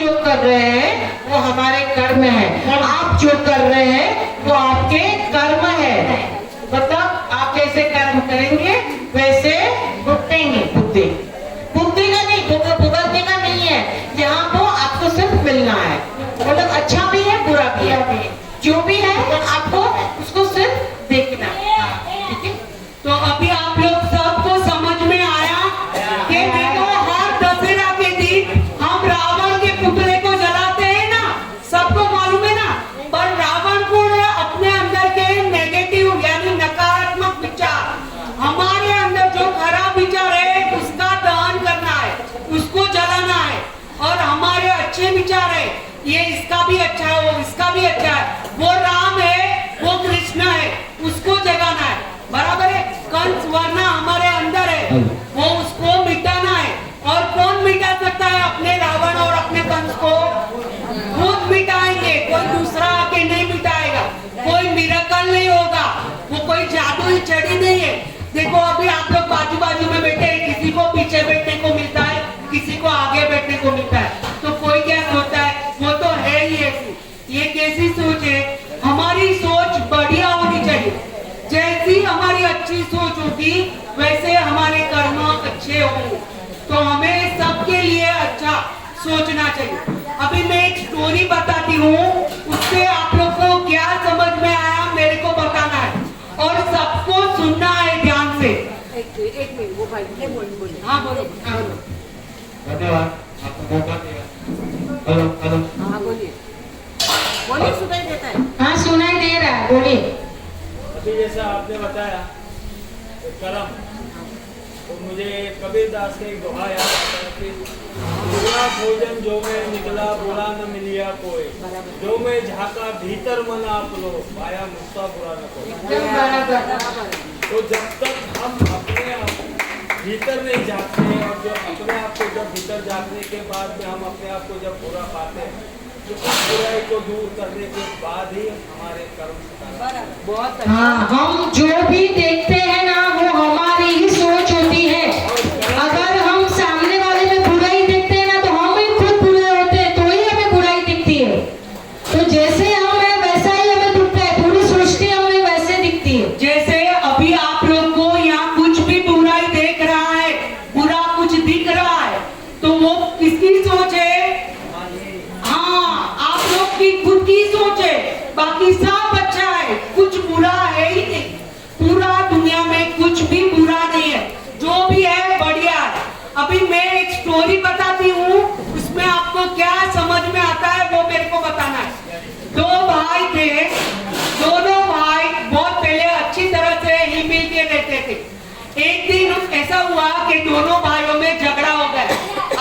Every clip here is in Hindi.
जो कर रहे हैं वो हमारे कर्म है, आप जो कर रहे हैं वो आपके कर्म है। मतलब आप जैसे कर्म करेंगे वैसे भुगतेंगे। बुद्धि बुद्धि का नहीं, भुगतने का नहीं है, यहाँ को आपको सिर्फ मिलना है। मतलब अच्छा भी है बुरा भी है, जो भी है आपको उसको सिर्फ देखना है। ठीक है, तो अभी आप लोग सबको समझ में आया कि देखो हर दशहरा के दिन हम रावण के पुतले को जलाते हैं ना, सबको मालूम है ना। पर रावण को अपने अंदर के नेगेटिव यानी नकारात्मक विचार, हमारे अंदर जो खराब विचार है उसका दहन करना है, उसको जलाना है। और हमारे अच्छे विचार है, ये इसका भी अच्छा है, वो इसका भी अच्छा है, वो राम है, वो कृष्ण है, उसको जगाना है। बराबर है। कंस वरना हमारे अंदर है, वो उसको मिटाना है। और कौन मिटा सकता है अपने रावण और अपने कंस को? खुद मिटाएंगे, कोई दूसरा आके नहीं मिटाएगा, कोई मिरेकल नहीं होगा, वो कोई जादुई छड़ी नहीं है। देखो अभी आप लोग बाजू बाजू में बैठे हैं, किसी को पीछे बैठने को मिलता है, किसी को आगे बैठने को मिलता है, तो कोई क्या सोचता है? वो तो है ही ऐसी। ये कैसी सोच है? हमारी सोच बढ़िया होनी चाहिए। जैसी हमारी अच्छी सोच होगी वैसे हमारे कर्म अच्छे होंगे। तो हमें सबके लिए अच्छा सोचना चाहिए। अभी मैं एक स्टोरी बताती हूँ, उससे आप लोग को क्या समझ में आया मेरे को बताना है और सबको सुनना है ध्यान से। एक मिनट वो भाई ये बोलिए। हाँ बोलो। धन्यवाद, आपको मौका दिया। हेलो हेलो, हाँ बोलिए बोलिए, सुनाई देता है? हाँ सुनाई दे रहा है, बोलिए। अभी जैसा आपने बताया कर्म, तो मुझे कबीर दास के एक दोहा याद आता है कि बुरा भोजन जो मैं निकला बुरा न मिलिया कोई, जो मैं झाका भीतर मन आप लो पाया मुझसा बुरा न कोई। एकदम बराबर। तो जब तक हम अपने भीतर नहीं जाते और जो अपने आप को जब भीतर जाने के बाद में हम अपने आप को जब बुरा पाते हैं, तो उस बुराई को दूर करने के बाद ही हमारे कर्म बहुत हाँ, हम जो भी देखते हैं ना वो हमारी ही सोच होती है। अगर हम सामने वाले में बुराई देखते हैं ना तो हम ही खुद बुरे होते हैं, तो ही हमें बुराई दिखती है। तो जैसे हम है वैसा ही हमें दिखता है, पूरी सृष्टि हमें वैसे दिखती है। जैसे अभी आप लोग को यहाँ कुछ भी बुराई देख रहा है, बुरा कुछ दिख रहा है, तो वो किसकी सोच है? हाँ, आप लोग की खुद की सोच है। बाकी सब अच्छा है, कुछ बुरा है ही नहीं। पूरा दुनिया में कुछ भी बुरा नहीं है, जो भी है बढ़िया है। अभी मैं एक स्टोरी बताती हूँ, उसमें आपको क्या समझ में आता है वो मेरे को बताना है। दो भाई थे, दोनों भाई बहुत पहले अच्छी तरह से हिल मिल के रहते थे। एक दिन ऐसा हुआ कि दोनों भाइयों में झगड़ा हो गया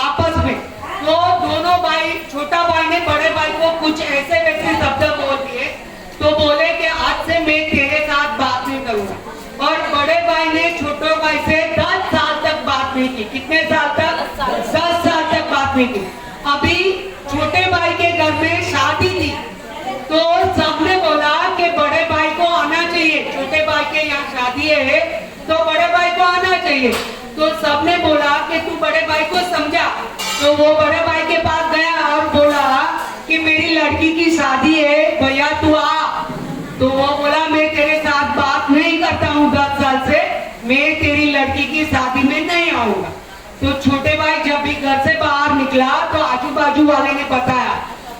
आपस में। तो दोनों भाई, छोटा भाई ने बड़े भाई को कुछ ऐसे वैसे शब्द बोल दिए, तो बोले कि आज से मैं तेरे साथ बात नहीं करूंगा। और बड़े भाई ने छोटे भाई से 10 साल तक बात नहीं की। कितने साल तक? 10 साल तक बात नहीं की। अभी छोटे भाई के घर में शादी थी, तो सबने बोला कि बड़े भाई को आना चाहिए, छोटे भाई के यहाँ शादी है तो बड़े भाई को आना चाहिए। तो सबने बोला कि तू बड़े भाई को समझा। तो वो बड़े भाई के पास गया और बोला कि मेरी लड़की की शादी है, भैया तू आ। तो वो बोला मैं तेरे साथ बात नहीं करता हूँ 10 साल से, मैं तेरी लड़की की शादी में नहीं आऊंगा। तो छोटे भाई जब भी घर से बाहर निकला तो आजू बाजू वाले ने बताया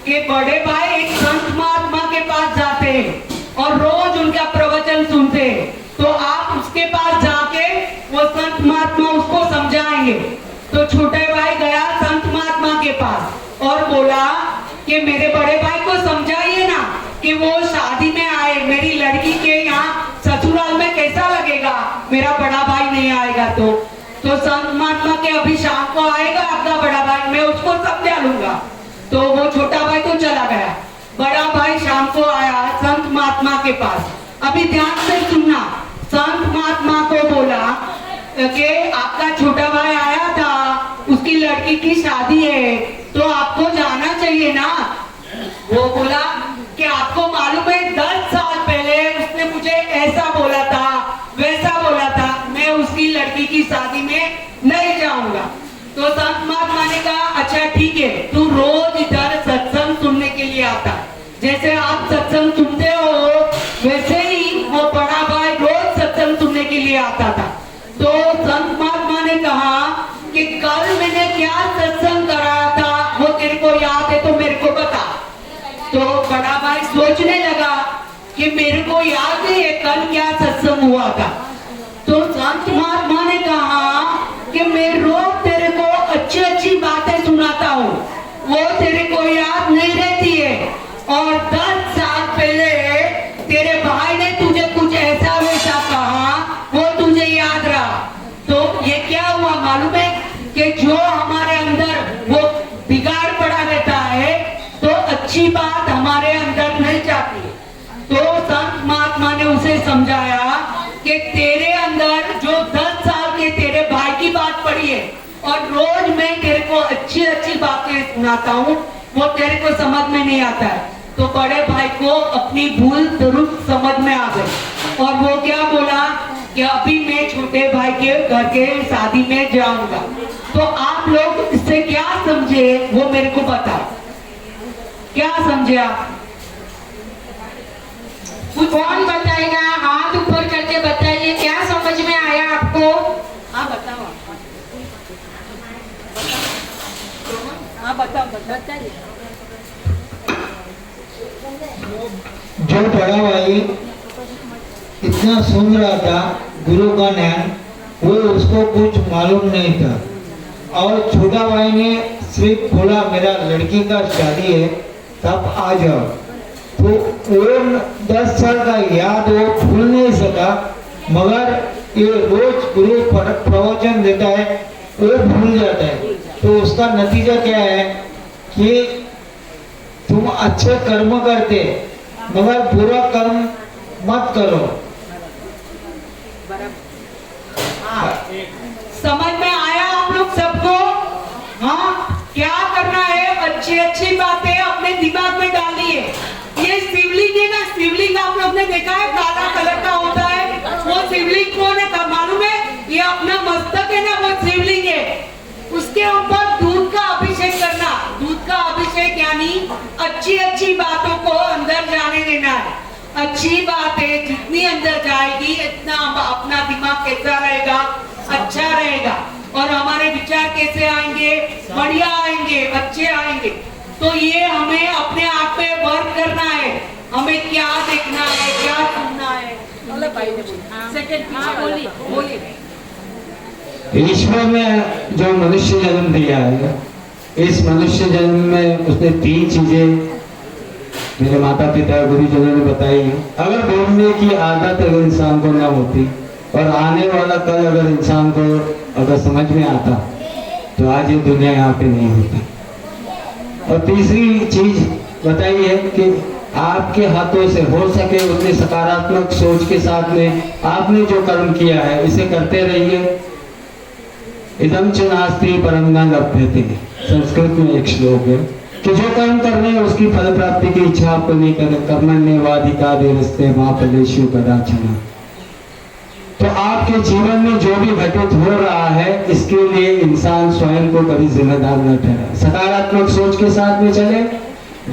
कि बड़े भाई एक संत महात्मा के पास जाते हैं और रोज उनका प्रवचन सुनते हैं, तो आप उसके पास जाके वो संत महात्मा उसको समझाएंगे। तो छोटे भाई गया संत महात्मा के पास और बोला कि मेरे बड़े भाई को समझाइए ना कि वो शादी में आए, मेरी लड़की के यहाँ ससुराल में कैसा लगेगा, मेरा बड़ा भाई नहीं आएगा। तो संत महात्मा के अभी शाम को आएगा आपका बड़ा भाई, मैं उसको समझा लूंगा। तो वो छोटा भाई तो चला गया, बड़ा भाई शाम को आया संत महात्मा के पास। अभी ध्यान से सुनना, संत महात्मा को बोला कि आपका छोटा भाई आया था, उसकी लड़की की शादी है तो आपको जाना चाहिए ना। वो बोला कि आपको मालूम है 10 साल पहले उसने मुझे ऐसा बोला था, वैसा बोला था, मैं उसकी लड़की की शादी में नहीं जाऊंगा। तो संत महात्मा ने कहा अच्छा ठीक है, तू रोज इधर तेरे को याद है तो मेरे को बता। तो बड़ा भाई सोचने लगा कि मेरे को याद नहीं है कल क्या सत्संग हुआ था। तो संत महात्मा ने कहा कि मैं रोज तेरे को अच्छी अच्छी बातें सुनाता हूँ, वो तेरे को याद नहीं रहती है। और 10 साल पहले तेरे भाई ने तुझे कुछ ऐसा वैसा कहा, वो तुझे याद रहा। तो ये क्या हुआ मालूम है कि जो हमारे अंदर वो बिगाड़ पड़ा रहता है तो अच्छी बात हमारे अंदर नहीं जाती है। तो संत महात्मा ने उसे समझाया कि तेरे अंदर जो 10 साल के तेरे भाई की बात पड़ी है और रोज मैं तेरे को अच्छी अच्छी बातें सुनाता हूँ, वो तेरे को समझ में नहीं आता है। तो बड़े भाई को अपनी भूल जरूर समझ में आ गई और वो क्या बोला कि अभी मैं छोटे भाई के घर के शादी में जाऊंगा। तो आप लोग इससे क्या समझे वो मेरे को बताओ, क्या समझे आप? कौन बताएगा? हाथ ऊपर करके बताइए, क्या समझ में आया आपको? हाँ बताओ, हाँ बताओ, बताइए। जो बड़ा भाई इतना सुन रहा था गुरु का ज्ञान, वो उसको कुछ मालूम नहीं था। और छोटा भाई ने सिर्फ बोला मेरा लड़की का शादी है तब आ जाओ। तो वो 10 साल का याद वो भूल नहीं सका, मगर ये रोज गुरु प्रवचन देता है वो भूल जाता है। तो उसका नतीजा क्या है कि तुम अच्छे कर्म करते मगर बुरा कर्म मत करो। समझ में आया आप लोग सबको? हाँ, क्या करना है? अच्छी अच्छी बातें अपने दिमाग में डालिए। ये शिवलिंग है ना, शिवलिंग आप लोग ने देखा है काला कलर का होता है, वो शिवलिंग कौन है मालूम है? ये अपना मस्तक है ना, वो शिवलिंग है। उसके ऊपर दूध का अभिषेक करना। दूध का अभिषेक यानी अच्छी अच्छी बातों को अंदर जाने देना है। अच्छी बातें जितनी अंदर जाएगी इतना अपना दिमाग कैसा रहेगा, अच्छा रहेगा और हमारे विचार कैसे आएंगे, बढ़िया आएंगे, अच्छे आएंगे। तो ये हमें अपने आप पे वर्क करना है, हमें क्या देखना है, क्या सुनना है। बोले भाई ने बोला, सेकंड हाँ बोलिए बोलिए। ईश्वर ने जो मनुष्य जन्म दिया है, इस मनुष्य जन्म में उसने 3 चीजें मेरे माता पिता गुरुजनों ने बताई है। अगर बोलने की आदत अगर इंसान को न होती और आने वाला कल अगर इंसान को अगर समझ में आता तो आज ये दुनिया यहाँ पे नहीं होती। और तीसरी चीज बताई है कि आपके हाथों से हो सके उतनी सकारात्मक सोच के साथ में आपने जो कर्म किया है इसे करते रहिए। इदम च नास्ति परम न लभ्यते, संस्कृत में एक श्लोक है कि जो कर्म कर रहे हैं उसकी फल प्राप्ति की इच्छा आपको नहीं करना। कर्मण्येवाधिकारस्ते मा फलेषु कदाचन। तो आपके जीवन में जो भी घटित हो रहा है इसके लिए इंसान स्वयं को कभी जिम्मेदार न ठहराए, सकारात्मक सोच के साथ में चले।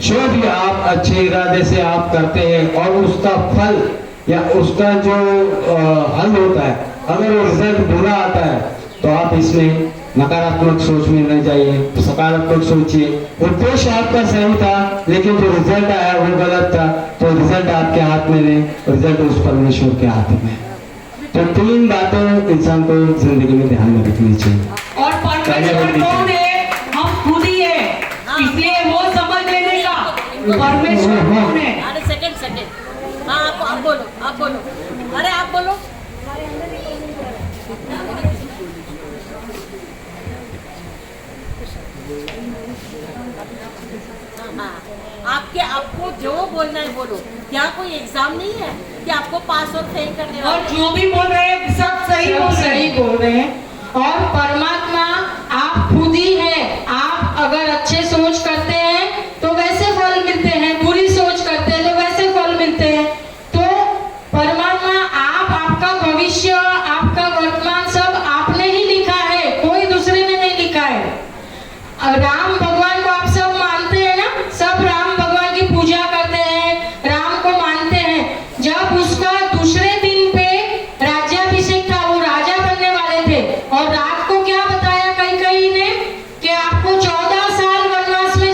जो भी आप अच्छे इरादे से आप करते हैं और उसका फल या उसका जो हल होता है, अगर वो रिजल्ट बुरा आता है तो आप इसमें नकारात्मक सोच में न जाइए, सकारात्मक सोचिए। उद्देश्य आपका सही था लेकिन जो रिजल्ट आया वो गलत था, तो रिजल्ट आपके हाथ में नहीं, रिजल्ट उस परमेश्वर के हाथ में। तो 3 बातें इंसान को जिंदगी में ध्यान में रखनी चाहिए। और परमेश्वर कौन है? हम खुद ही है, इसलिए वो समझ लेने का परमेश्वर कौन है। अरे सेकंड हाँ आप बोलो, आप बोलो, अरे आप बोलो। हाँ, आपको जो बोलना है बोलो। क्या कोई एग्जाम नहीं है कि आपको पास और फेल करने और वाले? जो भी बोल रहे हैं सब सही बोल रहे हैं। और परमात्मा आप खुद ही है। आप अगर अच्छे सोच करते हैं तो वैसे फल मिलते हैं, बुरी सोच करते हैं तो वैसे फल मिलते हैं। तो परमात्मा आपका भविष्य, आपका वर्तमान सब आपने ही लिखा है, कोई दूसरे ने नहीं लिखा है। राम भगवान को आप सब मानते हैं ना, सब राम भगवान की पूजा करते हैं, राम को मानते हैं। जब उसका दूसरे दिन पे राज्याभिषेक था, वो राजा बनने वाले थे और रात को क्या बताया कैकेयी ने कि आपको 14 साल वनवास में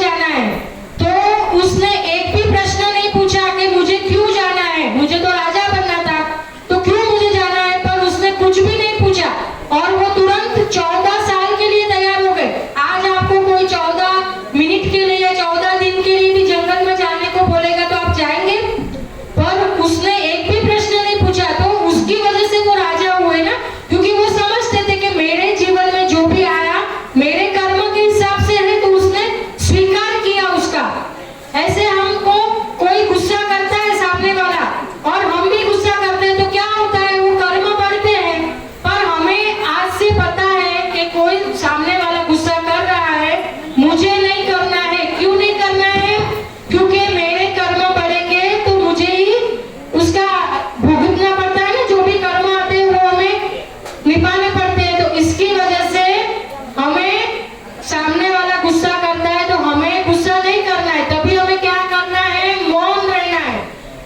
उसका। ऐसे हमको कोई गुस्सा करता है सामने वाला और हम भी गुस्सा करते हैं, तो क्या होता है, वो कर्म बढ़ते हैं। पर हमें आज से पता है कि कोई सामने वाला गुस्सा कर रहा है, मुझे नहीं करना है। क्यों नहीं करना है? क्योंकि मेरे कर्म बढ़ेंगे तो मुझे ही उसका भुगतना पड़ता है ना, जो भी कर्म आते हैं वो हमें निभाने पड़ते हैं। तो इसकी वजह से हमें सामने वाला गुस्सा करता है तो हमें गुस्सा नहीं करना है। तभी हमें क्या करना है, मौन रहना है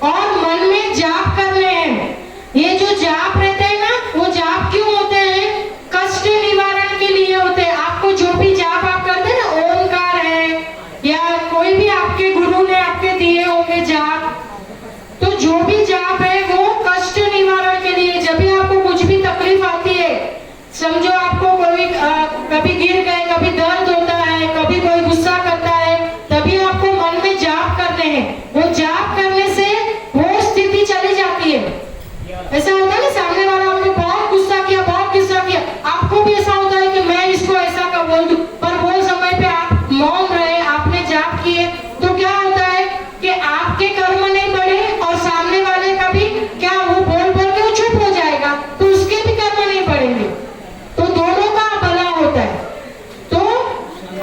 और मन में जाप करने हैं। ये जो जाप रहते हैं ना, वो जाप क्यों होते हैं? कष्ट निवारण के लिए होते हैं। आपको जो भी जाप आप करते हैं ना, ओमकार है या कोई भी आपके गुरु ने आपके दिए होंगे जाप, तो जो भी जाप है वो कष्ट निवारण के लिए। जब भी आपको कुछ भी तकलीफ आती है, समझो आपको कोई कभी गिर गए, कभी दर्द होता है, कभी कोई गुस्सा करता है, तभी आपको मन में जाप करने हैं। वो जाप करने से वो स्थिति चली जाती है। ऐसा होता है ना, सामने वाला आपने बहुत गुस्सा किया, आपको भी ऐसा होता है कि मैं इसको ऐसा कर बोल दूं, पर वो समय पे आप मौन रहे, आपने जाप किए, तो क्या होता है कि आपके कर्म नहीं बढ़े और सामने वाले का भी क्या, वो बोल के वो चुप हो जाएगा, तो उसके भी कर्म नहीं बढ़ेंगे, तो दोनों का भला होता है। तो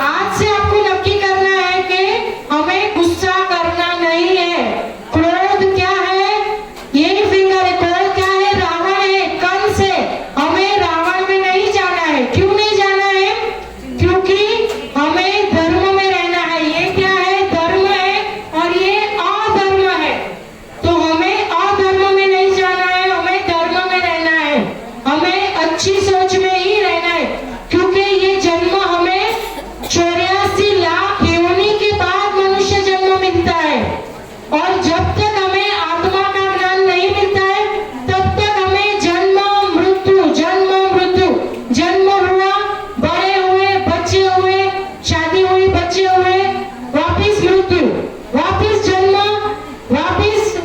आज से आपको नक्की करना है कि हमें गुस्सा करना नहीं है। क्रोध क्या है? यही फिंगर है। क्रोध क्या है? रावण है, कंस है। हमें रावण में नहीं जाना है। क्यों नहीं जाना है? क्योंकि हमें धर्म में रहना है। ये क्या है? धर्म है और ये अधर्म है। तो हमें अधर्म में नहीं जाना है, हमें धर्म में रहना है। हमें अच्छी सोच में ही रहना है, क्योंकि ये जन्म हमें 84 लाख योनि के बाद मनुष्य जन्म मिलता है। और जब तक हमें आत्मा का ज्ञान नहीं मिलता है, तब तक हमें जन्म मृत्यु, जन्म हुआ, बड़े हुए, बच्चे हुए, शादी हुई, बच्चे हुए, वापिस मृत्यु, वापिस जन्म, वापिस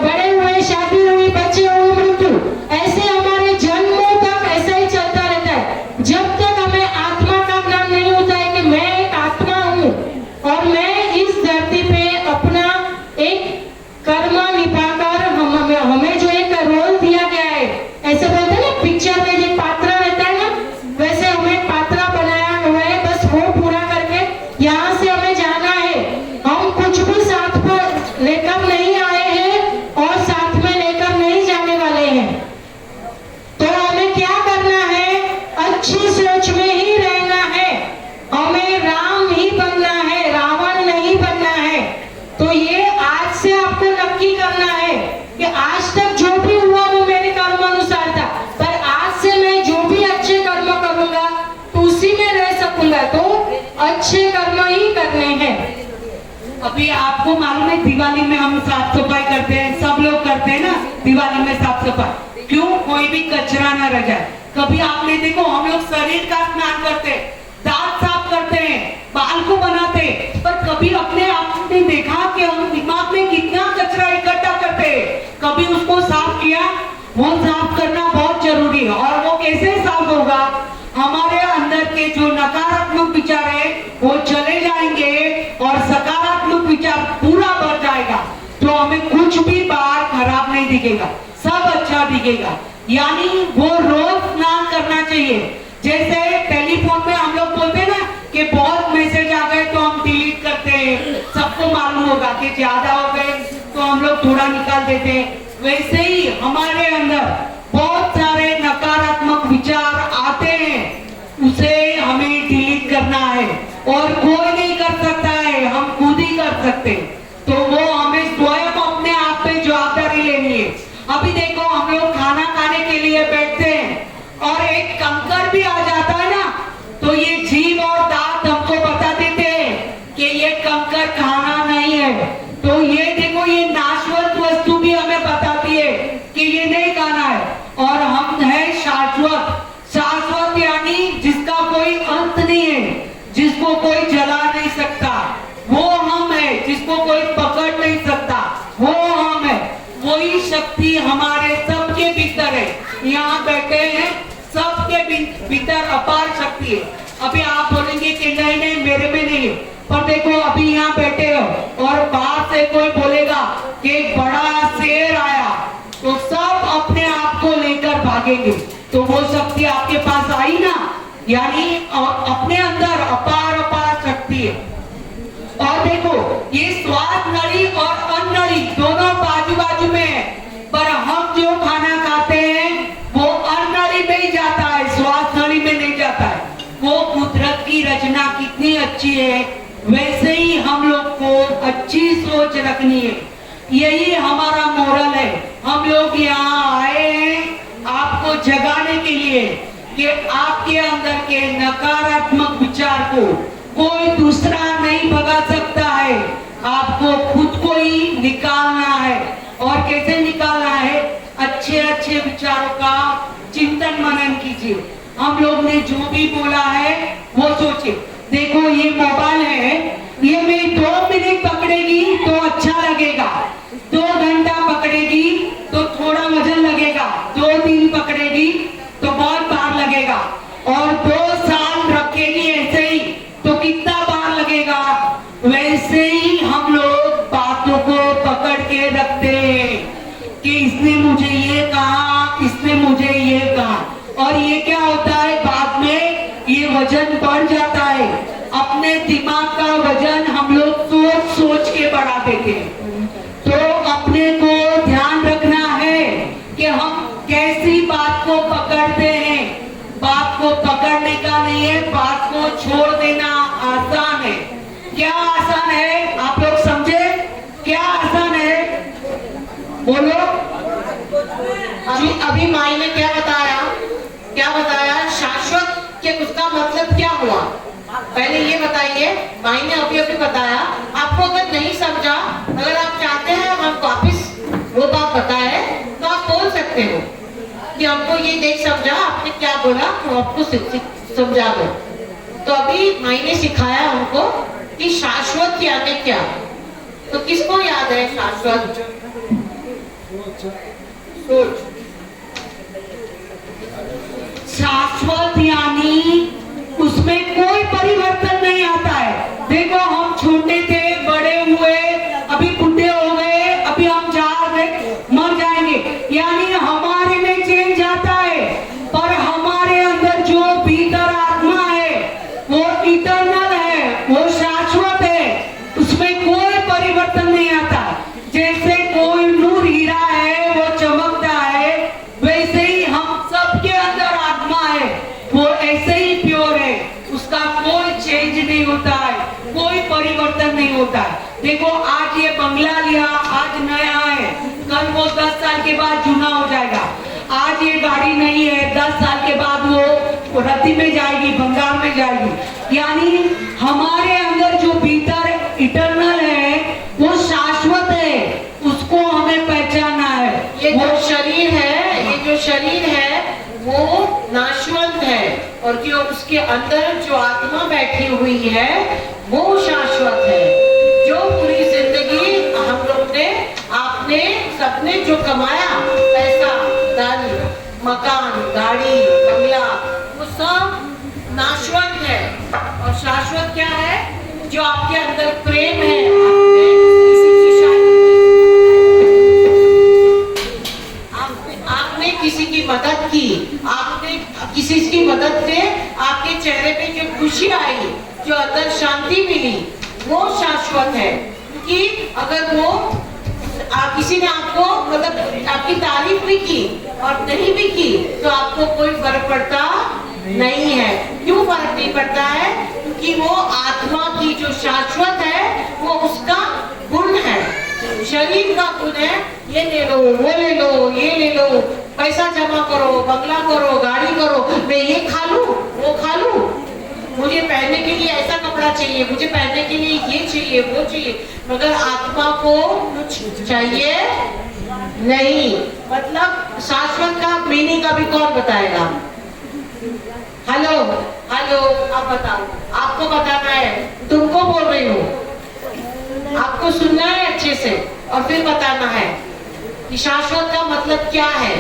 बड़े हुए, शादी हुई, बच्चे हुए, मृत्यु। ऐसे हमारे जन्मों तक ऐसा ही चलता रहता है, जब तक हमें आत्मा का ज्ञान नहीं होता है कि मैं एक आत्मा हूँ और मैं इस धरती पे अपना एक कर्म निभाकर हमें जो एक रोल दिया गया है, ऐसे बोलते हैं ना पिक्चर में जो पात्र रहता है ना, वैसे हमें पात्र बनाया हुआ है, बस वो पूरा करके यहाँ से हमें जाना है। हम कुछ भी साथ पर लेकर नहीं आए हैं और साथ में लेकर नहीं जाने वाले हैं। तो हमें क्या करना है? अच्छी सोच में ही रहना है। हमें राम ही बनना है, रावण नहीं बनना है। तो ये आज से आपको नक्की करना है कि आज तक जो भी हुआ वो मेरे कर्म अनुसार था, पर आज से मैं जो भी अच्छे कर्म करूंगा तो उसी में रह सकूंगा। तो अच्छे कर्म ही करने हैं। अभी आपको मालूम है, दिवाली में हम साफ सफाई करते हैं, सब लोग करते हैं ना दिवाली में साफ सफाई। क्यों? कोई भी कचरा ना रह जाए। कभी आपने देखो, हम लोग शरीर का स्नान करते, दांत साफ करते हैं, बाल को बनाते, पर कभी अपने आप ने देखा कि हम दिमाग में कितना कचरा इकट्ठा करते हैं? कभी उसको साफ किया? वो साफ करना बहुत जरूरी है। और वो कैसे साफ होगा? हमारे अंदर के जो नकारात्मक विचार है वो चले जाएंगे और सकारात्मक विचार पूरा भर जाएगा, तो हमें कुछ भी बाहर खराब नहीं दिखेगा, सब अच्छा दिखेगा। यानी वो रोज स्नान करना चाहिए। जैसे टेलीफोन में हम लोग बोलते हैं ना कि बहुत मैसेज आ गए तो हम डिलीट करते हैं, सबको मालूम होगा कि ज्यादा हो गए तो हम लोग थोड़ा निकाल देते हैं। वैसे ही हमारे अंदर बहुत सारे नकारात्मक विचार आते हैं, उसे हमें डिलीट करना है और कोई नहीं कर सकता है, हम खुद ही कर सकते हैं। तो वो हमें स्वयं अपने आप पे जवाबदारी लेनी है। अभी देखो, हम लोग खाना खाने के लिए बैठते हैं और एक कंकर भी आ जाता है ना, तो ये जीभ और दांत हमको बता देते हैं कि ये कंकर खाना नहीं है। तो ये देखो, ये नाशवंत वस्तु भी हमें बताती है कि ये नहीं खाना है। और हम है शाश्वत। शाश्वत यानी जिसका कोई अंत नहीं है, जिसको कोई जला नहीं सकता, वो हम है। जिसको कोई पकड़ नहीं सकता, वो हम है। वही शक्ति हमारे सबके भीतर है। यहाँ बैठे हैं, सबके भीतर अपार शक्ति है। अभी आप बोलेंगे कि नहीं नहीं मेरे में नहीं है, पर देखो अभी यहाँ बैठे हो और बाहर से कोई बोलेगा कि एक बड़ा शेर आया, तो सब अपने आप को लेकर भागेंगे। तो वो शक्ति आपके पास आई ना, यानी अपने अंदर अपार अपार शक्ति है। और देखो ये श्वास नली और अन्न नली दोनों बाजू बाजू में है, पर हम जो खाना खाते हैं वो अन्न नली में ही जाता है, श्वास नली में नहीं जाता है। वो कुदरत की रचना कितनी अच्छी है, वैसे ही हम लोग को अच्छी सोच रखनी है। यही हमारा मोरल है। हम लोग यहाँ आए हैं आपको जगाने के लिए कि आपके अंदर के नकारात्मक विचार को कोई दूसरा नहीं भगा सकता है, आपको खुद को ही निकालना है। और कैसे निकालना है? अच्छे अच्छे विचारों का चिंतन मनन कीजिए। हम लोग ने जो भी बोला है वो सोचे। देखो ये मोबाइल है, ये मैं 2 मिनट पकड़ेगी तो अच्छा लगेगा, 2 घंटा पकड़ेगी तो थोड़ा वजन लगेगा, 2 दिन पकड़ेगी तो बहुत बार लगेगा, और 2 साल रखेगी ऐसे ही तो कितना बार लगेगा। वैसे ही हम लोग बातों को पकड़ के रखते हैं कि इसने मुझे ये कहा, इसने मुझे ये कहा, और ये क्या होता है बाद में ये वजन बढ़ जाता है। अपने दिमाग का वजन हम लोग सोच सोच के बढ़ा देते हैं। तो अपने को ध्यान रखना है कि हम कैसी बात को पकड़ते हैं। बात को पकड़ने का नहीं है, बात को छोड़ देना आसान है। क्या आसान है? आप लोग समझे क्या आसान है? बोलो। अभी माई ने क्या बताया? शाश्वत के उसका मतलब क्या हुआ? पहले ये बताइए। माई ने अभी अभी बताया। आपको अगर नहीं समझा, अगर आप चाहते हैं हम वापिस वो बात बताए तो आप बोल सकते हो कि हमको ये नहीं समझा, आपने क्या बोला, तो आपको समझा दो। तो अभी माई ने सिखाया हमको कि शाश्वत यानी क्या। तो किसको याद है शाश्वत? सोच। शाश्वत यानी उसमें कोई परिवर्तन नहीं आता है। देखो हम छोटे थे, बड़े हुए, अभी बुढ़े हो गए, अभी हम मर जाएंगे, यानी हमारे में चेंज आता है, पर हमारे अंदर जो भीतर आत्मा है वो इटर्नल है, वो शाश्वत है, उसमें कोई परिवर्तन नहीं आता। जैसे कोई नूर हीरा है वो चमकता है, वैसे ही हम सबके अंदर आत्मा है, वो ऐसे ही प्योर है, उसका कोई चेंज नहीं होता है, कोई परिवर्तन नहीं होता है। देखो आज ये बंगला लिया, आज नया है, कल वो 10 साल के बाद जूना हो जाएगा। आज ये गाड़ी नहीं है, 10 साल के बाद वो रद्दी में जाएगी, भंगार में जाएगी। यानी हमारे अंदर जो भीतर इटर्नल है वो शाश्वत है, उसको हमें पहचानना है। ये जो शरीर है वो नाशवंत है, और जो उसके अंदर जो आत्मा बैठी हुई है वो शाश्वत है। जो पूरी जिंदगी हम लोग ने, आपने सबने जो कमाया, पैसा, धन, मकान, गाड़ी, बंगला, वो सब नाशवंत है। और शाश्वत क्या है? जो आपके अंदर प्रेम है, आपने किसी की मदद की, आपने किसी की मदद से आपके चेहरे पे जो खुशी आई, जो अंदर शांति मिली, वो शाश्वत है। क्योंकि अगर वो किसी ने आपको मतलब आपकी तारीफ भी की और नहीं भी की तो आपको कोई फर्क पड़ता नहीं है। क्यों फर्क नहीं पड़ता है? क्योंकि वो आत्मा की जो शाश्वत है वो उसका गुण है, शरीर का गुण है। ये ले लो, वो ले लो, ये ले लो, पैसा जमा करो, बंगला करो, गाड़ी करो, मैं ये खा लूं, वो खा लूं, मुझे पहनने के लिए ऐसा कपड़ा चाहिए, मुझे पहनने के लिए ये चाहिए, वो चाहिए, मगर आत्मा को कुछ चाहिए नहीं। मतलब शाश्वत का मीनिंग अभी कौन बताएगा? हेलो हेलो, आप बताओ, आपको बताना है, तुमको बोल रही हूँ, आपको सुनना है अच्छे से और फिर बताना है कि शाश्वत का मतलब क्या है।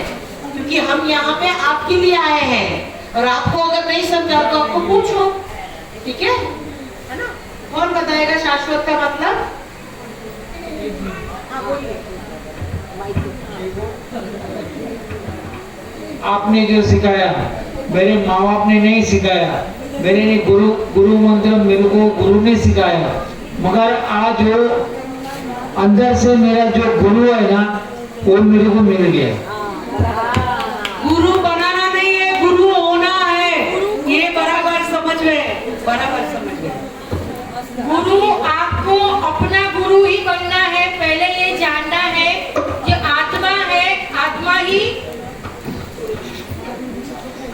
क्योंकि हम यहाँ पे आपके लिए आए हैं और आपको अगर नहीं समझा तो आपको पूछो, ठीक है ना? कौन बताएगा शाश्वत का मतलब? हाँ बोलिए। आपने जो सिखाया, मेरे माँ बाप ने नहीं सिखाया, मेरे ने गुरु मंत्र मेरे को गुरु ने सिखाया, मगर आज वो अंदर से मेरा जो गुरु है ना वो मेरे को मिल गया। गुरु बनाना नहीं है, गुरु होना है। ये बराबर समझ गए, बराबर समझ गए। गुरु आपको अपना गुरु ही बनना है। पहले ये जानना है कि आत्मा है, आत्मा ही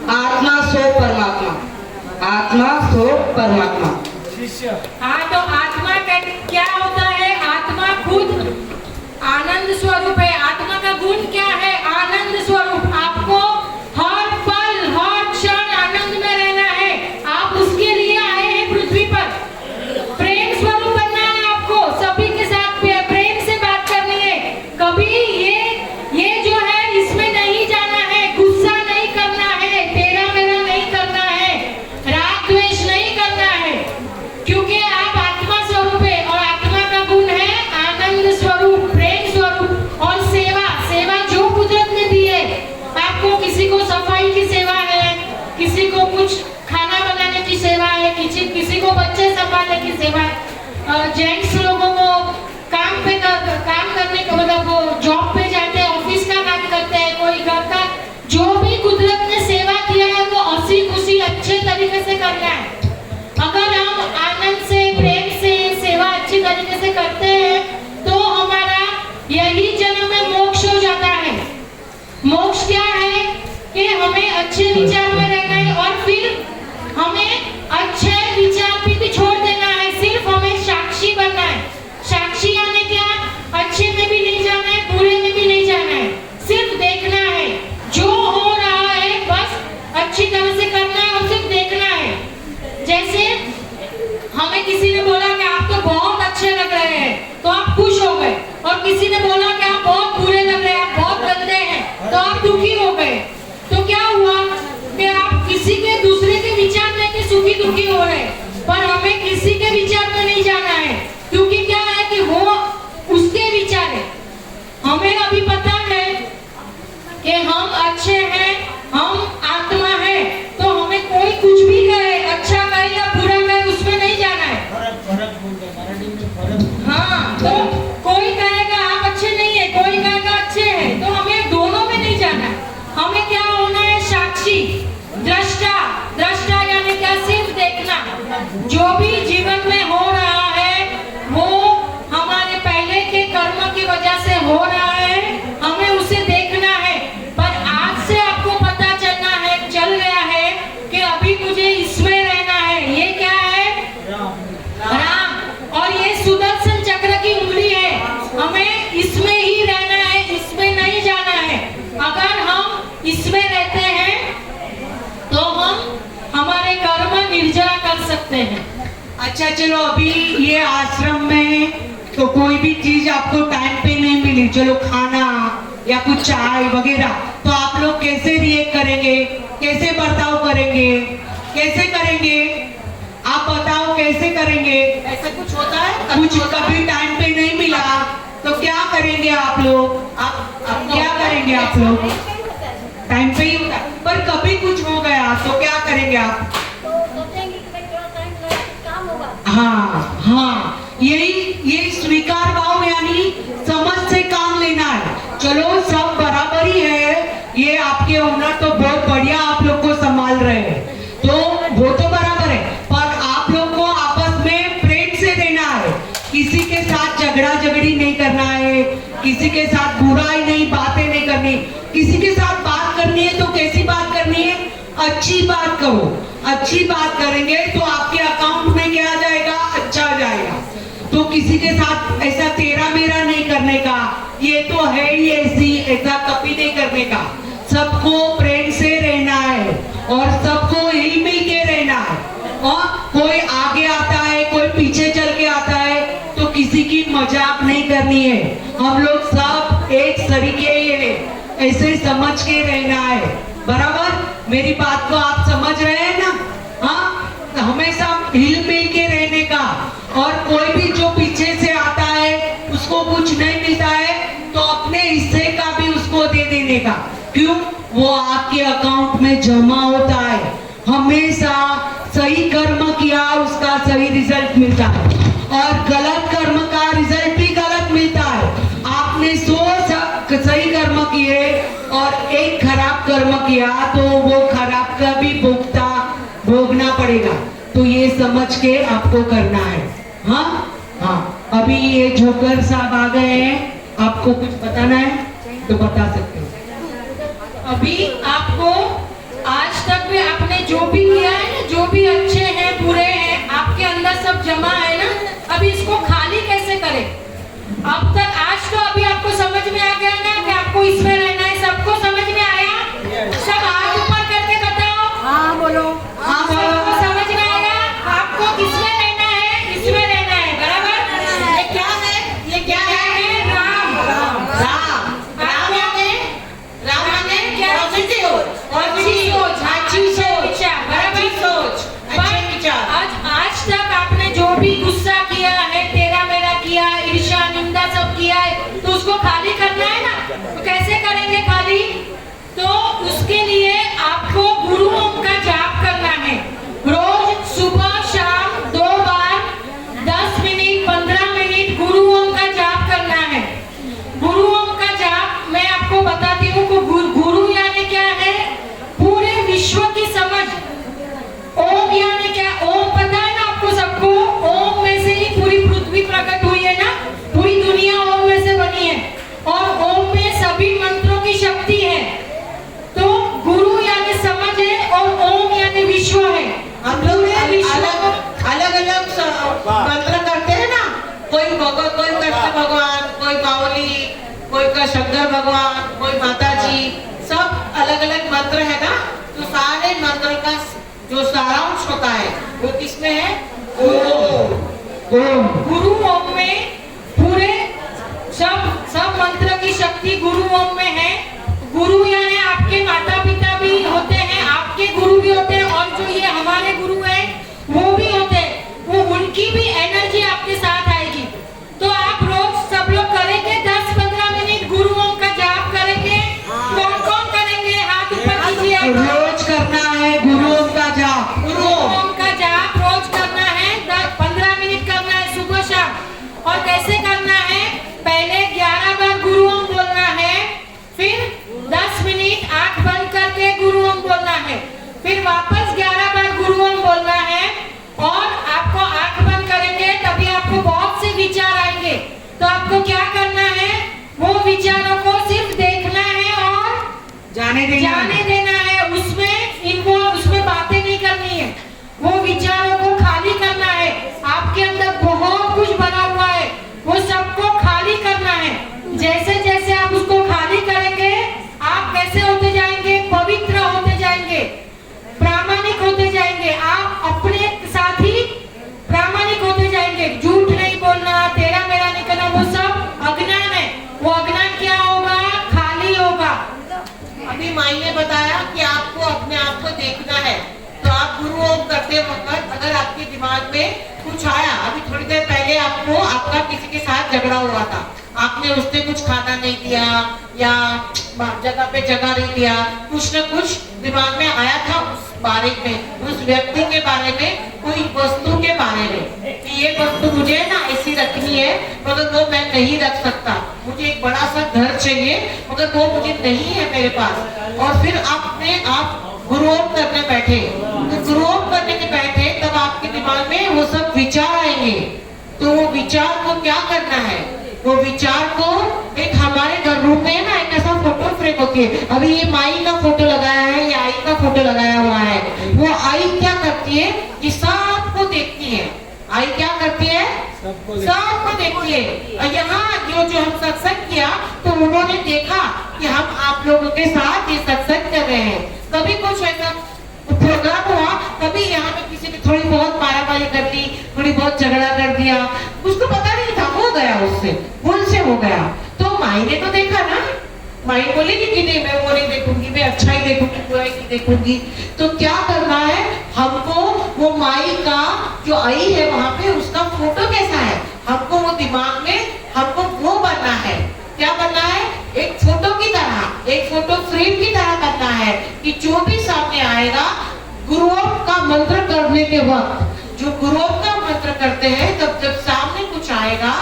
आत्मा सो परमात्मा, आत्मा सो परमात्मा। शिष्य हाँ, तो आत्मा का क्या होता है? आत्मा खुद आनंद स्वरूप है। आत्मा का गुण क्या है? आनंद स्वरूप। आपको हर पल हर क्षण आनंद में रहना है। आप उसके लिए आए हैं पृथ्वी पर। प्रेम स्वरूप बनना है आपको। सभी के साथ प्रेम से बात करनी है। कभी ये जो है इसमें नहीं जाना है, गुस्सा नहीं करना है, तेरा मेरा नहीं करना है, राग द्वेष नहीं करना है, क्योंकि आप आत्मा स्वरूप है और आत्मा का गुण है आनंद स्वरूप, प्रेम स्वरूप और सेवा। सेवा जो कुदरत ने दी है आपको, किसी को सफाई की सेवा है, किसी को कुछ खाना बनाने की सेवा है, किसी को बच्चे संभालने की सेवा है। जेंट्स लोगों को काम करने का मतलब वो जॉब पे जाते हैं, ऑफिस का काम करते हैं, कोई घर का, जो भी कुदरत ने सेवा किया है वो हंसी खुशी अच्छे तरीके से करना है। अगर हम आनंद से, प्रेम से सेवा अच्छी तरीके से करते हैं तो हमारा यही जन्म में मोक्ष हो जाता है। मोक्ष क्या है? कि हमें अच्छे विचार में रहना है और फिर हमें अच्छे विचार भी छोड़ देना है। सिर्फ हमें साक्षी बनना है। साक्षी यानी क्या? अच्छे में भी नहीं जाना है, बुरे में भी नहीं जाना है, सिर्फ देखना है। जो हो रहा है बस अच्छी तरह से करना है और सिर्फ देखना है। जैसे हमें किसी ने बोला कि आप तो बहुत अच्छे लग रहे हैं तो आप खुश हो गए, और किसी ने बोला कि आप बहुत बुरे लग रहे हैं, आप बहुत गंदे हैं तो आप दुखी हो गए। तो क्या हुआ कि आप किसी के दूसरे के विचार में के सुखी दुखी हो रहे हैं, पर हमें किसी के विचार में नहीं जाना है, क्योंकि क्या है कि वो उसके विचार है। हमें अभी पता है कि हम अच्छे हैं, हम आत्मा है, तो हमें कोई कुछ भी कहे, अच्छा कहे या बुरा कहे, उसमें नहीं जाना है। हाँ, तो कोई कहेगा आप अच्छे नहीं है, कोई कहेगा अच्छे हैं, तो हमें दोनों में नहीं जाना है। हमें क्या होना है? साक्षी, दृष्टा। दृष्टा यानी क्या? सिर्फ देखना। जो भी जीवन में हो रहा है वो हमारे पहले के कर्म की वजह से हो रहा है, हमें उसे देखना है। पर आज से आपको पता चल गया है कि अभी मुझे इसमें रहना है। ये क्या है? राम। और ये सुदर्शन चक्र की उंगली है, हमें इसमें ही रहना है, इसमें नहीं जाना है। अगर हम इसमें रहते हैं तो हम हमारे कर्म निर्जरा कर सकते हैं। अच्छा चलो, अभी ये आश्रम में तो कोई भी चीज आपको टाइम पे नहीं मिली, चलो खाना या कुछ चाय वगैरह, तो आप लोग कैसे रिएक्ट करेंगे, कैसे बर्ताव करेंगे, कैसे करेंगे? आप बताओ कैसे करेंगे? ऐसा कुछ होता है? कुछ कभी टाइम पे नहीं मिला तो क्या करेंगे आप लोग? आप क्या करेंगे आप लोग? टाइम पे ही होता है, पर कभी कुछ हो गया तो क्या करेंगे आप? हाँ हाँ, यही स्वीकार भाव यानी समझ से काम लेना है। चलो सब बराबरी है, ये आपके ओनर तो बहुत बढ़िया आप लोग को संभाल रहे हैं, तो वो तो बराबर है, पर आप लोग को आपस में प्रेम से रहना है। किसी के साथ झगड़ा झगड़ी नहीं करना है, किसी के साथ बुराई नहीं, बातें नहीं करनी। किसी के साथ बात करनी है तो कैसी बात करनी है? अच्छी बात करो। अच्छी बात करेंगे तो आपके अकाउंट में क्या आ जाएगा? अच्छा आ जाएगा। तो किसी के साथ ऐसा तेरा मेरा नहीं करने का, ये तो है ही ऐसी, ऐसा कभी नहीं करने का। सबको प्रेम से रहना है और सबको हिल मिल के रहना है। और कोई आगे आता है, कोई पीछे चल के आता है, तो किसी की मजाक नहीं करनी है। हम लोग सब एक तरीके ऐसे समझ के रहना है। बराबर? मेरी बात को आप समझ रहे हैं ना? हाँ, हमेशा हिल मिल के रहने का और कोई भी जो पीछे से आता है उसको कुछ नहीं मिलता है तो अपने हिस्से का भी उसको दे देने का। क्यों? वो आपके अकाउंट में जमा होता है। हमेशा सही कर्म किया उसका सही रिजल्ट मिलता है और गलत कर्म का रिजल्ट भी गलत मिलता है। आपने 100 सही कर्म किए और एक खराब कर्म किया तो वो खराब का भी भोगना पड़ेगा। तो ये समझ के आपको करना है। हाँ, अभी ये जोकर साहब आ गए हैं, आपको कुछ बताना है तो बता सकते हो। अभी आपको आज तक में आपने जो भी किया है ना, जो भी अच्छे हैं बुरे हैं आपके अंदर सब जमा है ना, अभी इसको खाली कैसे करें? अब तक आज तो अभी आपको समझ में आ गया ना कि आपको इसमें रहना है। सबको समझ में आया? सब हाथ ऊपर करके बताओ। हाँ बोलो। हाँ, सबको समझ में आया? आपको किसमें रहना है? इसमें रहना है, बराबर? ये क्या है? ये क्या है? राम। राम यानी राम यानी क्या? पॉजिटिव, अच्छी सोच, अच्छी सोच, विचार, बराबर? अच्छी सोच, अच्छे विचार। आज तक आपने जो भी गुस्सा किया है, तेरा मेरा किया, ईर्ष्या निंदा सब किया है, तो उसको खाली करना है ना। तो कैसे करेंगे खाली? तो उसके लिए आपको गुरु ओम का जाप करना है। रोज सुबह शाम 2 बार 10 मिनट 15 मिनट गुरु ओम का जाप करना है। गुरु ओम का जाप मैं आपको बताती हूँ कि गुरु यानी क्या है? पूरे विश्व की समझ। ओम यानी क्या? ओम पता है ना आपको सबको? ओम में से ही पूरी पृथ्वी प्रकट हुई है ना, पूरी दुनिया ओम में से बनी है और ओम में सभी मंत्रों की शक्ति है। तो गुरु यानी समझ है और ओम यानी विश्व है। हम लोग अलग अलग मंत्र करते हैं ना, कोई कृष्ण भगवान, कोई बावली, कोई का शंकर भगवान, कोई माता जी, सब अलग अलग मंत्र है ना। तो सारे मंत्र का जो सारांश होता है वो किसमें है? ओम। गुरु ओम में पूरे सब मंत्र की शक्ति गुरु ओम में है। गुरु यानी आपके माता पिता भी होते हैं, आपके गुरु भी होते हैं और जो ये हमारे गुरु हैं वो भी होते हैं। वो उनकी भी एनर्जी आपके साथ आएगी। तो आप रोज सब लोग करेंगे 10-15 मिनट गुरु ओम का जाप करेंगे। कौन कौन करेंगे? हाथ ऊपर कीजिए। रोज करना है गुरु ओम का जाप। गुरु ओम का जाप रोज करना है, 15 मिनट करना है सुबह शाम। और कैसे करना है? पहले 11 बार गुरु ओम बोलना है, फिर 10 मिनट आंख बंद करके गुरु ओम बोलना है, फिर वापस 11 बार गुरु ओम बोलना है और आपको आंख बंद करेंगे तभी आपको बहुत से विचार आएंगे। तो आपको क्या करना है? वो विचारों को सिर्फ देखना है और जाने देना है। उसमें बातें नहीं करनी है। वो विचारों को खाली करना है। आपके अंदर बहुत कुछ भरा हुआ है, वो सबको खाली करना है। जैसे जैसे आप उसको खाली करेंगे आप कैसे होते जाएंगे? पवित्र होते जाएंगे, प्रामाणिक होते जाएंगे। आप अपने साथ ही प्रामाणिक होते जाएंगे। झूठ नहीं बोलना, तेरा मेरा नहीं करना, वो सब अज्ञान है। वो अज्ञान क्या होगा? खाली होगा। अभी माई ने बताया कि आपको अपने आप को देखना है। तो आप गुरु ओम करते वक्त अगर आपके दिमाग में कुछ आया, अभी थोड़ी देर पहले आपका किसी के साथ झगड़ा हुआ था, आपने उससे कुछ खाना नहीं दिया या जगह पे जगह नहीं दिया, कुछ न कुछ दिमाग में आया था उस बारे में, उस व्यक्ति के बारे में, कोई वस्तु के बारे में कि ये वस्तु मुझे ना ऐसी रखनी है मगर वो मैं नहीं रख सकता, मुझे एक बड़ा सा घर चाहिए मगर वो मुझे नहीं है मेरे पास। और फिर आप गुरु ओम करने बैठे, तो गुरु ओम करने के बैठे तब आपके दिमाग में वो सब विचार आएंगे। तो वो विचार को क्या करना है? वो विचार को एक हमारे घर रूम में ना एक ऐसा फोटो फ्रेम होती है। अभी ये माई का फोटो लगाया है, या आई का फोटो लगाया हुआ है। वो आई क्या करती है कि सबको देखती है। आई क्या करती है? सबको देखती है। और यहाँ जो हम सत्संग किया तो उन्होंने देखा कि हम आप लोगों के साथ ये सत्संग कर रहे हैं। कभी कुछ ऐसा प्रोग्राम हुआ, कभी यहाँ पे किसी ने थोड़ी बहुत मारामारी कर ली, थोड़ी बहुत झगड़ा कर दिया, उसको पता नहीं था, हो गया, उससे भूल से हो गया। तो माई ने तो देखा ना, माई बोलेगी कि नहीं मैं वो नहीं देखूंगी, मैं अच्छा ही देखूंगी, बुराई नहीं देखूंगी। तो क्या करना है हमको? वो वो माई का जो आई है वहां पे उसका फोटो कैसा है, हमको वो दिमाग में हमको वो बनना है। क्या बनना है? एक फोटो की तरह, एक फोटो फ्रेम की तरह करना है कि जो भी सामने आएगा गुरुओं का मंत्र करने के वक्त, जो गुरुओं का मंत्र करते हैं तब जब सामने कुछ आएगा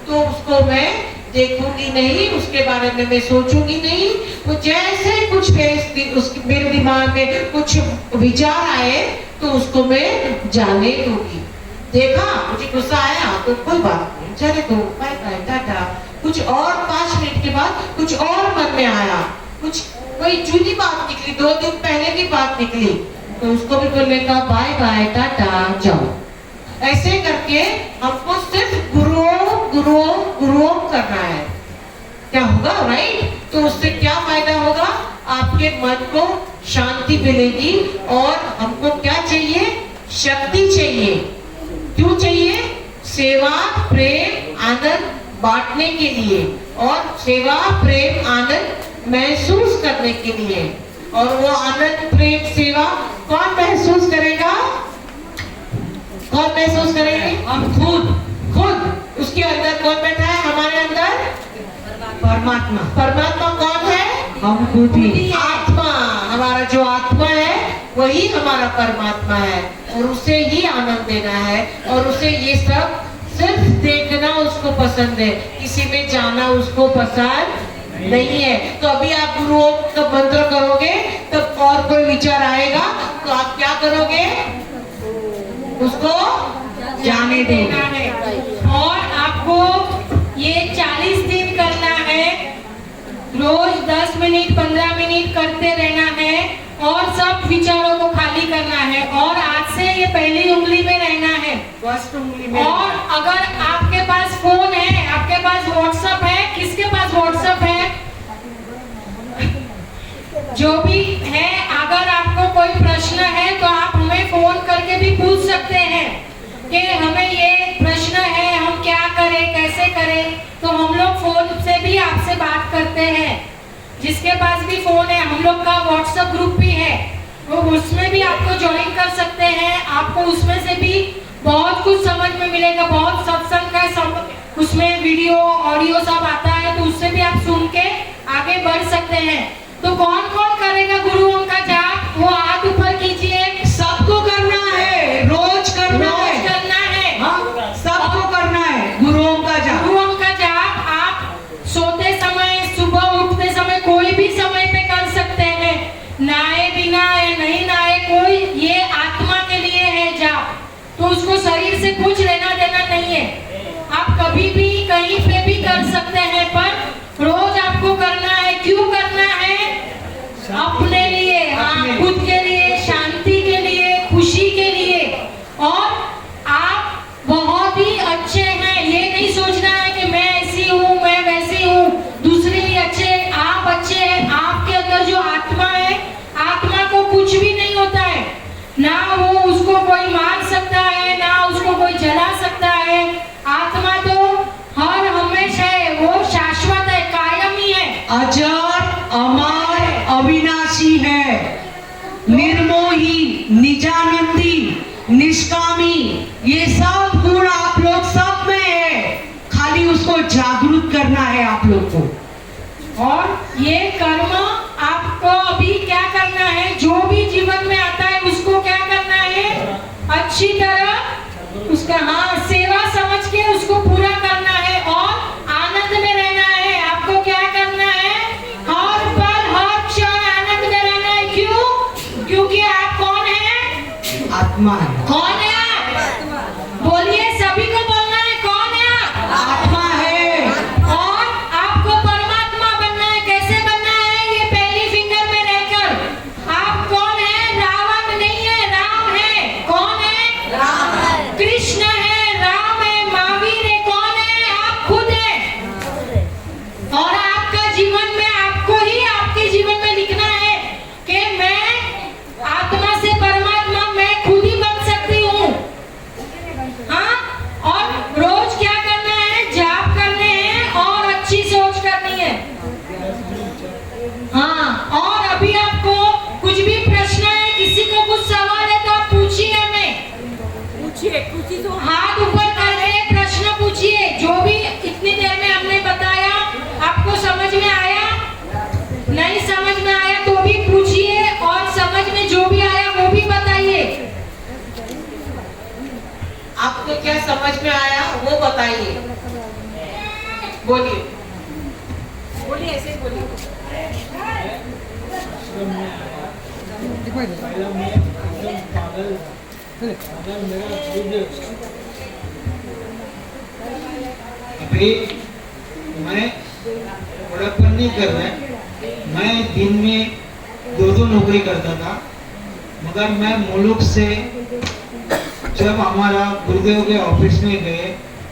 तो उसको मैं देखूंगी नहीं, उसके बारे में मैं सोचूंगी नहीं। वो जैसे कुछ मेरे दिमाग में कुछ विचार आए तो उसको मैं जाने दूंगी। देखा मुझे गुस्सा आया तो कोई बात नहीं, चले तो बाय बाय टाटा। कुछ और 5 मिनट के बाद कुछ और मन में आया, कुछ कोई जूनी बात निकली, 2 दिन पहले की बात निकली, तो उसको भी बोलने का बाय बाय टाटा जाओ। ऐसे करके हमको सिर्फ गुरुओं करना है। क्या होगा? राइट। तो उससे क्या फायदा होगा? आपके मन को शांति मिलेगी और हमको क्या चाहिए? शक्ति चाहिए। क्यों चाहिए? सेवा प्रेम आनंद बांटने के लिए और सेवा प्रेम आनंद महसूस करने के लिए। और वो आनंद प्रेम सेवा कौन महसूस करेगा? कौन महसूस करेंगे? हम खुद। उसके अंदर कौन बैठा है? हमारे अंदर परमात्मा। परमात्मा कौन है? हम खुद ही। आत्मा। हमारा जो आत्मा है वही हमारा परमात्मा है और उसे ही आनंद देना है और उसे ये सब सिर्फ देखना उसको पसंद है, किसी में जाना उसको पसंद नहीं है। तो अभी आप गुरुओं का मंत्र करोगे तब और कोई विचार आएगा तो आप क्या करोगे? उसको जाने देना है। और आपको ये 40 दिन करना है, रोज 10 मिनट 15 मिनट करते रहना है और सब विचारों को खाली करना है। और आज से ये पहली उंगली में रहना है, फर्स्ट उंगली में। और अगर आपके पास फोन है, आपके पास व्हाट्सएप है, किसके पास व्हाट्सएप है? जो भी है, अगर आपको कोई प्रश्न है तो आप हमें फोन करके भी पूछ सकते हैं कि हमें ये प्रश्न है, हम क्या करें, कैसे करें। तो हम लोग फोन से भी आपसे बात करते हैं। जिसके पास भी फोन है, हम लोग का व्हाट्सएप ग्रुप भी है, वो उसमें भी आपको ज्वाइन कर सकते हैं। आपको उसमें से भी बहुत कुछ समझ में मिलेगा, बहुत सत्संग का उसमें वीडियो ऑडियो सब आता है, तो उससे भी आप सुन के आगे बढ़ सकते हैं। तो कौन कौन करेगा गुरुओं का जाप? वो हाथ ऊपर कीजिए। सबको करना है, रोज करना है। हाँ, सबको करना है गुरुओं का जाप। गुरुओं का जाप आप सोते समय, सुबह उठते समय, कोई भी समय पे कर सकते हैं। नहाए बिना या नहीं नहाए, कोई, ये आत्मा के लिए है जाप, तो उसको शरीर से कुछ लेना देना नहीं है। आप कभी भी कहीं पे भी कर सकते हैं, पर रोज आपको करना है। क्यों करना है? अपने लिए, हाँ, खुद के लिए, शांति के लिए, खुशी के लिए। और आप बहुत ही अच्छे हैं, ये नहीं सोचना है कि मैं ऐसी हूँ, मैं वैसी हूँ, दूसरे ही अच्छे। आप अच्छे हैं। आपके अंदर जो आत्मा है, आत्मा को कुछ भी नहीं होता है, ना वो उसको कोई मार सकता है, ना उसको कोई जला सकता है। आत्मा तो हर हमेशा है, वो शाश्वत है, कायम ही है, अजर अमर अविनाशी है, निर्मोही, निजानंदी, निष्कामी। ये सब गुण आप लोग सब में है, खाली उसको जागरूक करना है आप लोग को। और ये कर्म आपको अभी क्या करना है? जो भी जीवन में आता है उसको क्या करना है? अच्छी तरह उसका, हाँ, सेवा समझ के उसको पूरा करना है और आनंद में रहना है। आपको क्या करना है? हर पल हर क्षण आनंद में रहना है। क्यों? क्योंकि आप कौन है? आत्मा है। कौन है आप? बोलिए, सभी को बोलना है, कौन है आप? आत्मा है। और आपको परमात्मा बनना है। कैसे बनना है? ये पहली फिंगर में रहकर। आप कौन है? रावण नहीं है, राम है। कौन है? राम है। कृष्ण है, राम है, महावीर है। कौन बोलिए बोलिए, ऐसे ही बोलिए। पहला मैं एकदम पागल मेरा खुद अभी मैं बड़प्पन नहीं कर रहा, मैं दिन में 2 नौकरी करता था, मगर मैं मुल्क से जब हमारा गुरुदेव के ऑफिस में गए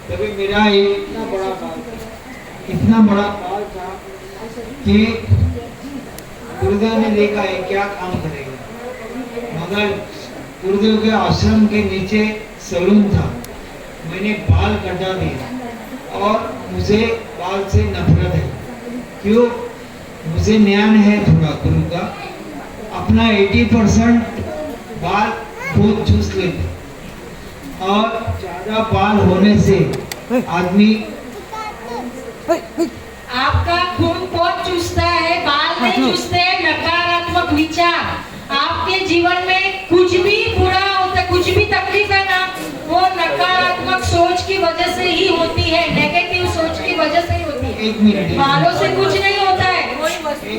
तभी मेरा इतना बड़ा बाल था कि गुरुदेव ने देखा है क्या काम करेगा, मगर गुरुदेव के आश्रम के नीचे सैलून था, मैंने बाल कटा दिया और मुझे बाल से नफरत है। क्यों? मुझे ज्ञान है थोड़ा गुरु का, अपना 80% बाल खुद चूस लेते और ज्यादा बाल होने से आदमी आपका खून बहुत चूसता है, बाल नहीं चूसते हैं। नकारात्मक विचार आपके जीवन में कुछ भी बुरा होता है, कुछ भी तकलीफ है ना, वो नकारात्मक सोच की वजह से ही होती है, नेगेटिव सोच की वजह से ही होती है। 1 मिनट बालों से कुछ नहीं होता है। कोई वस्तु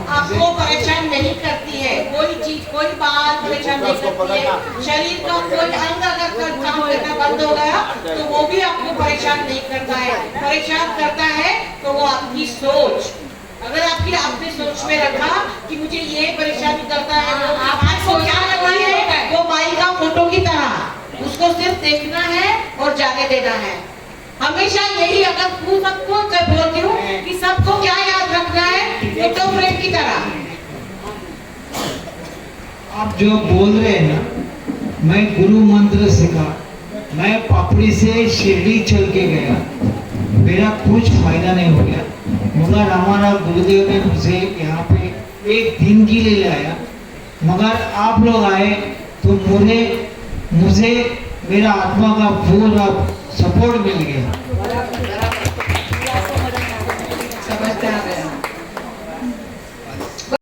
आपको परेशान नहीं करती है, कोई चीज, कोई बात परेशान नहीं करती है। शरीर का कोई अंग अगर काम करना बंद हो गया तो वो भी आपको परेशान नहीं करता है। परेशान करता है तो वो आपकी सोच। अगर आपने सोच में रखा कि मुझे ये परेशानी करता है, आपको क्या लगता है? वो माई का फोटो की तरह उसको सिर्फ देखना है और जाने देना है। हमेशा यही, अगर तू सबको बोलती हूँ कि सबको क्या याद रखना है, फोटो फ्रेम की तरह। आप जो बोल रहे हैं ना, मैं गुरु मंत्र सीखा, मैं पापड़ी से शिरडी चल के गया, मेरा कुछ फायदा नहीं हो गया, मगर हमारा गुरुदेव ने मुझे यहाँ पे 1 दिन के लिए लाया, मगर आप लोग आए तो मुझे मेरा आत्मा का पूरा सपोर्ट मिल गया।